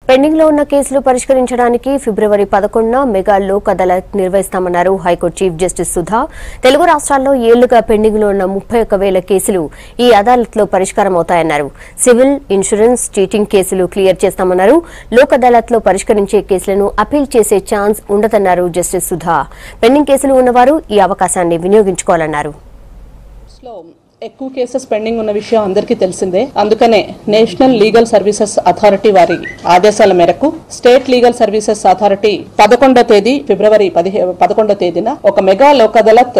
Pending లో ఉన్న కేసులు పరిష్కరించడానికి ఫిబ్రవరి 11న మెగా లోక్ అదాలత్ నిర్వహిస్తామన్నారు high court chief justice Sudha. Telugu రాష్ట్రాల్లో ఏళ్లుగా పెండింగ్ లో ఉన్న 31,000 కేసులు ఈ అదాలత్లో పరిష్కారం అవుతాయన్నారు. సివిల్, ఇన్సూరెన్స్, చీటింగ్ కేసులు క్లియర్ చేస్తామన్నారు. లోక్ అదాలత్లో పరిష్కరించే కేసులను అపీల్ చేసే ఛాన్స్ ఉండదన్నారు జస్టిస్ సుధా. పెండింగ్ కేసులు ఉన్నవారు ఈ అవకాశాన్ని వినియోగించుకోవాలన్నారు. ఎక్కువ కేసెస్ పెండింగ్ ఉన్న విషయం అందరికీ తెలిసిందే. అందుకనే నేషనల్ లీగల్ సర్వీసెస్ అథారిటీ వారి ఆదేశాల మేరకు స్టేట్ లీగల్ సర్వీసెస్ అథారిటీ 11వ తేదీ ఫిబ్రవరి 11వ తేదీన ఒక మెగా లోక్ అదాలత్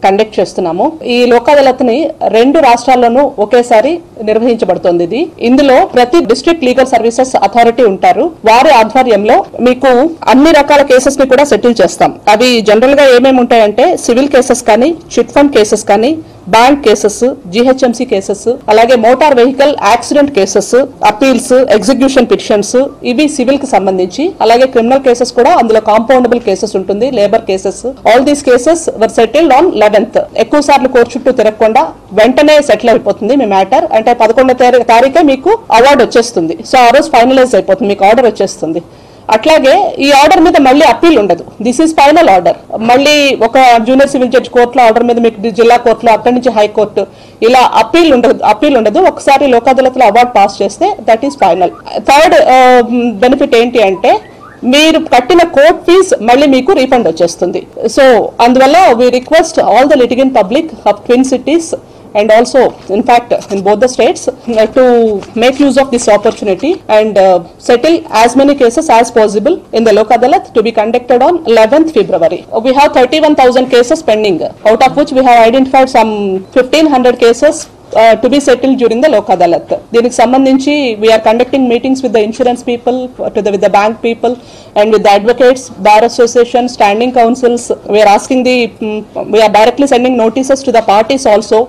కండక్ట్ చేస్తున్నాము. ఈ లోక్ అదాలత్ ని 2 రాష్ట్రాల్లోనూ ఒకేసారి నిర్వహించబడుతోంది. ఇందులో ప్రతి డిస్ట్రిక్ట్ లీగల్ సర్వీసెస్ అథారిటీ ఉంటారు. వారి ఆధ్వర్యంలో మీకు అన్ని రకాల కేసెస్ ని కూడా సెటిల్ చేస్తాం. అవి జనరల్ గా ఏమేమి ఉంటాయంటే సివిల్ కేసెస్ కానీ, చిట్ ఫండ్ కేసెస్ కానీ, బ్యాంక్ కేసెస్, జిహెచ్ఎంసీ కేసెస్, అలాగే motor vehicle accident cases, appeals, execution petitions, ఇవి సివిల్ కి సంబంధించి. అలాగే క్రిమినల్ కేసెస్ కూడా అందులో కాంపౌండబుల్ కేసెస్ ఉంటుంది, labour cases. All these cases were settled on 11th. ఎక్కువ సార్లు కోర్టు చుట్టూ తిరగకుండా వెంటనే సెటిల్ అయిపోతుంది మీ మ్యాటర్. అంటే 11వ తారీఖే మీకు అవార్డు వచ్చేస్తుంది. సో ఆ రోజు ఫైనలైజ్ అయిపోతుంది, మీకు ఆర్డర్ వచ్చేస్తుంది. అట్లాగే ఈ ఆర్డర్ మీద మళ్ళీ అప్పీల్ ఉండదు. This is final order. మళ్ళీ ఒక జూనియర్ సివిల్ జడ్జ్ కోర్టులో ఆర్డర్ మీద మీకు జిల్లా కోర్టులో, అక్కడి నుంచి హైకోర్టు, ఇలా అప్పీల్ ఉండదు. ఒకసారి లోక్ అదాలత్లో అవార్డు పాస్ చేస్తే that is final. Third benefit ఏంటి అంటే మీరు కట్టిన కోర్ట్ ఫీజ్ మళ్ళీ మీకు రీఫండ్ వచ్చేస్తుంది. సో అందువల్ల we request all the litigant public of Twin Cities and also in fact in both the states to make use of this opportunity and settle as many cases as possible in the Lok Adalat to be conducted on 11th February. We have 31,000 cases pending, out of which we have identified some 1,500 cases to be settled during the Lok Adalat. దీనికి సంబంధించి we are conducting meetings with the insurance people, with the bank people and with the advocates, bar association, standing councils. We are directly sending notices to the parties also.